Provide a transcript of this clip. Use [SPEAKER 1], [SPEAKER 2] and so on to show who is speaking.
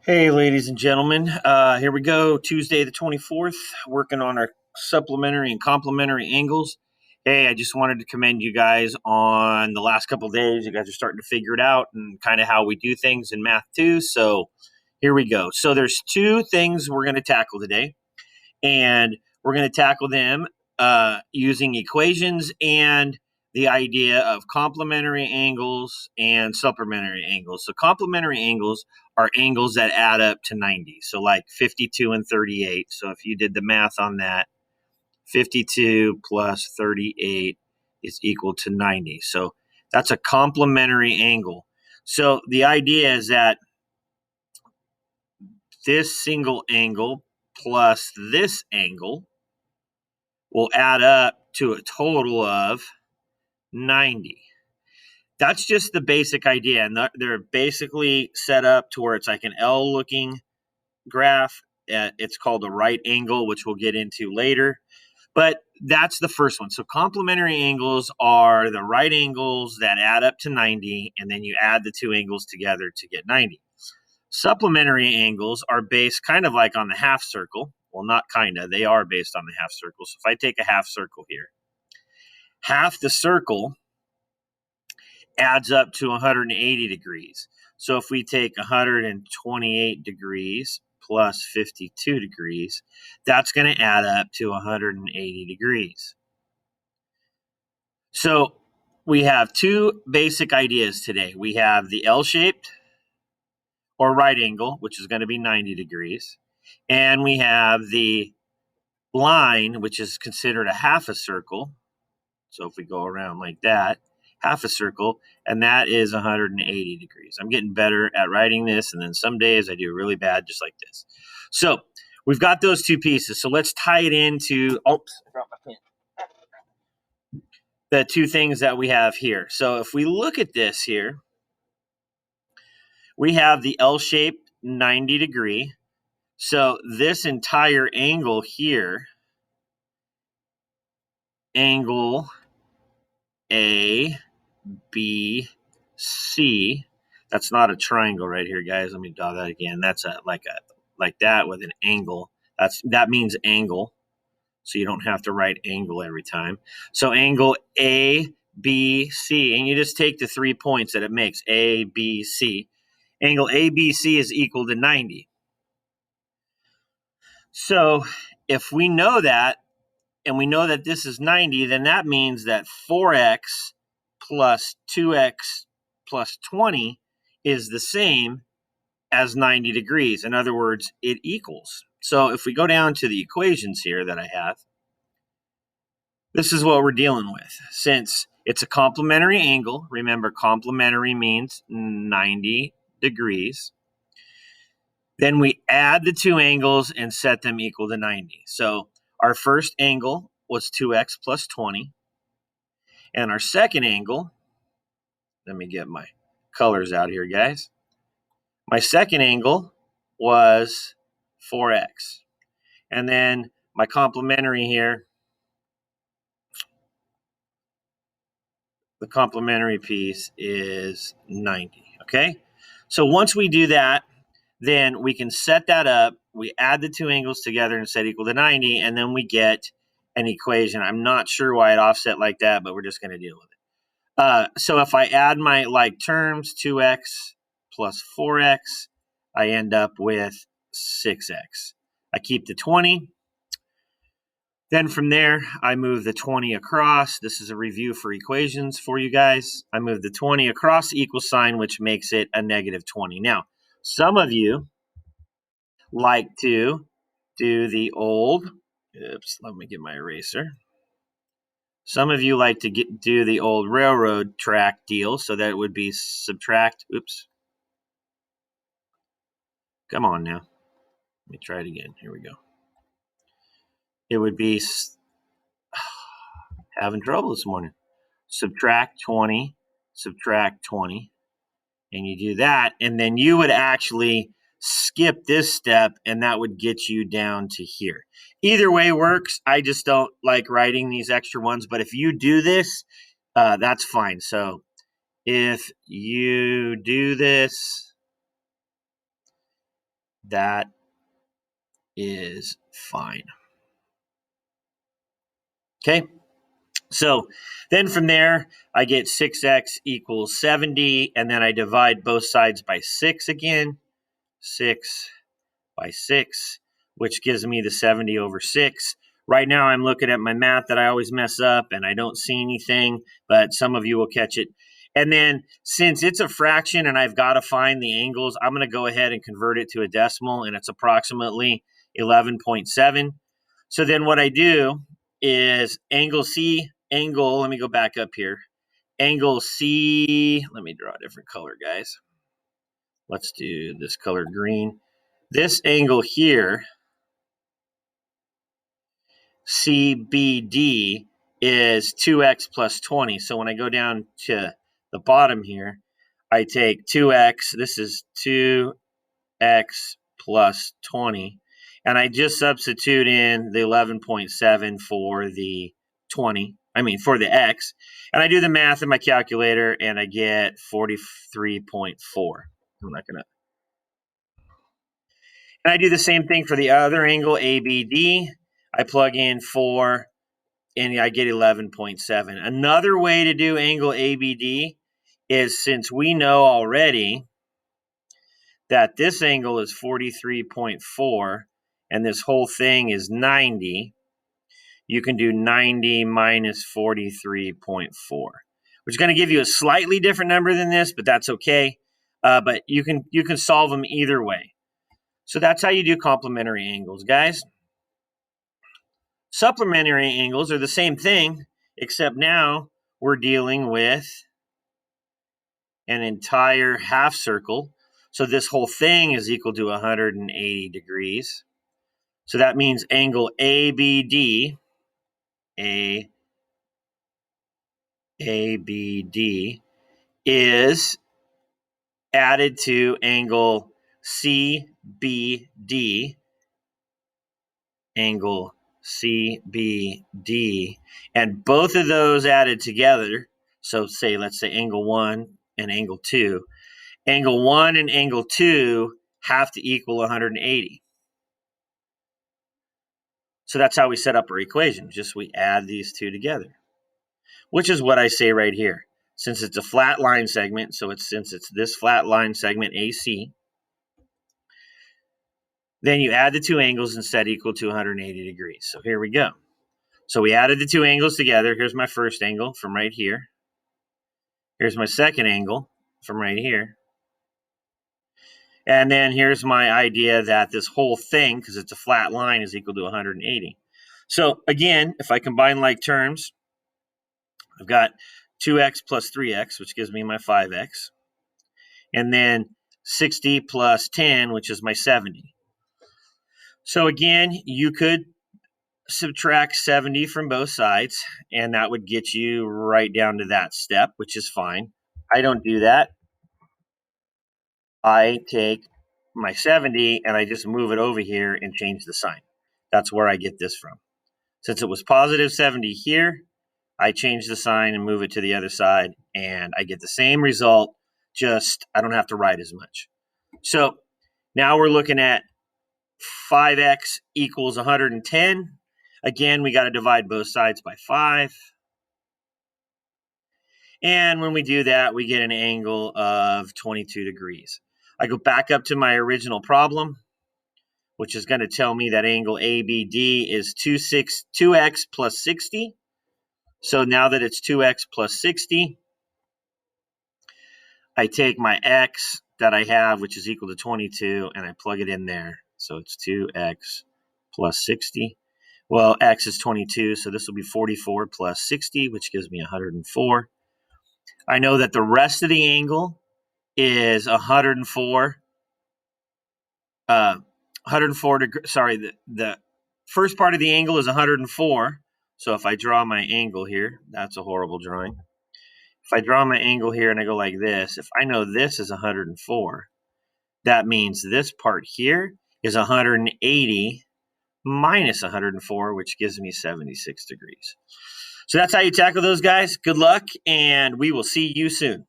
[SPEAKER 1] Hey, ladies and gentlemen, here we go. Tuesday the 24th, working on our supplementary and complementary angles. Hey, I just wanted to commend you guys on the last couple of days. You guys are starting to figure it out and kind of how we do things in math too. So here we go. So there's two things we're going to tackle today, and we're going to tackle them using equations and the idea of complementary angles and supplementary angles. So complementary angles are angles that add up to 90. So like 52 and 38. So if you did the math on that, 52 plus 38 is equal to 90. So that's a complementary angle. So the idea is that this single angle plus this angle will add up to a total of 90. That's just the basic idea. And they're basically set up to where it's like an L looking graph. It's called a right angle, which we'll get into later. But that's the first one. So complementary angles are the right angles that add up to 90, and then you add the two angles together to get 90. Supplementary angles are based kind of like on the half circle. Well, not kind of. They are based on the half circle. So if I take a half circle here, half the circle adds up to 180 degrees. So if we take 128 degrees plus 52 degrees, that's going to add up to 180 degrees. So we have two basic ideas today. We have the L-shaped or right angle, which is going to be 90 degrees. And we have the line, which is considered a half a circle. So if we go around like that, half a circle, and that is 180 degrees. I'm getting better at writing this, and then some days I do really bad just like this. So we've got those two pieces. So let's tie it into, oops, I dropped my pen. The two things that we have here. So if we look at this here, we have the L-shaped 90 degree. So this entire angle here, angle A, B, C. That's not a triangle right here, guys. Let me draw that again. That's like that with an angle. That means angle. So you don't have to write angle every time. So angle A, B, C, and you just take the 3 points that it makes, A, B, C. Angle ABC is equal to 90. So if we know that, and we know that this is 90, then that means that 4x plus 2x plus 20 is the same as 90 degrees. In other words, it equals. So if we go down to the equations here that I have, this is what we're dealing with. Since it's a complementary angle, remember complementary means 90 degrees. Then we add the two angles and set them equal to 90. So our first angle was 2x plus 20. And our second angle, let me get my colors out here, guys. My second angle was 4x. And then my complementary here, the complementary piece is 90, okay? So once we do that, then we can set that up. We add the two angles together and set equal to 90, and then we get an equation. I'm not sure why it offset like that, but we're just going to deal with it. So if I add my like terms, 2x plus 4x, I end up with 6x. I keep the 20. Then from there, I move the 20 across. This is a review for equations for you guys. I move the 20 across the equal sign, which makes it a negative 20. Now, some of you like to do the old, let me get my eraser. Some of you like to do the old railroad track deal, so that it would be subtract, come on now. Let me try it again. Here we go. It would be having trouble this morning. Subtract 20, and you do that, and then you would actually skip this step, and that would get you down to here. Either way works. I just don't like writing these extra ones, but if you do this, that's fine. So if you do this, That is fine. Okay. So then from there, I get 6x equals 70, and then I divide both sides by 6 again. 6 by 6, which gives me the 70 over 6. Right now, I'm looking at my math that I always mess up, and I don't see anything, but some of you will catch it. And then since it's a fraction and I've got to find the angles, I'm going to go ahead and convert it to a decimal, and it's approximately 11.7. So then what I do is angle C, angle, let me go back up here. Angle C, let me draw a different color, guys. Let's do this color green. This angle here, CBD, is 2x plus 20. So when I go down to the bottom here, I take 2x. This is 2x plus 20. And I just substitute in the 11.7 for the 20. For the x. And I do the math in my calculator, and I get 43.4. I'm not going to. And I do the same thing for the other angle, ABD. I plug in 4, and I get 11.7. Another way to do angle ABD is, since we know already that this angle is 43.4 and this whole thing is 90, you can do 90 minus 43.4, which is going to give you a slightly different number than this, but that's okay. But you can solve them either way. So that's how you do complementary angles, guys. Supplementary angles are the same thing, except now we're dealing with an entire half circle. So this whole thing is equal to 180 degrees. So that means angle ABD, ABD is added to angle CBD, angle CBD, and both of those added together. So let's say angle 1 and angle 2. Angle 1 and angle 2 have to equal 180. So that's how we set up our equation. Just we add these two together, which is what I say right here. Since it's a flat line segment, since it's this flat line segment AC, then you add the two angles and set equal to 180 degrees. So here we go. So we added the two angles together. Here's my first angle from right here. Here's my second angle from right here. And then here's my idea that this whole thing, because it's a flat line, is equal to 180. So again, if I combine like terms, I've got 2x plus 3x, which gives me my 5x. And then 60 plus 10, which is my 70. So again, you could subtract 70 from both sides, and that would get you right down to that step, which is fine. I don't do that. I take my 70 and I just move it over here and change the sign. That's where I get this from. Since it was positive 70 here, I change the sign and move it to the other side, and I get the same result, just I don't have to write as much. So now we're looking at 5x equals 110. Again, we got to divide both sides by 5. And when we do that, we get an angle of 22 degrees. I go back up to my original problem, which is going to tell me that angle ABD is 2x plus 60. So now that it's 2x plus 60, I take my x that I have, which is equal to 22, and I plug it in there. So it's 2x plus 60. Well, x is 22, so this will be 44 plus 60, which gives me 104. I know that the rest of the angle is 104. 104 degrees. Sorry, the first part of the angle is 104. So if I draw my angle here, that's a horrible drawing. If I draw my angle here and I go like this, if I know this is 104, that means this part here is 180 minus 104, which gives me 76 degrees. So that's how you tackle those, guys. Good luck, and we will see you soon.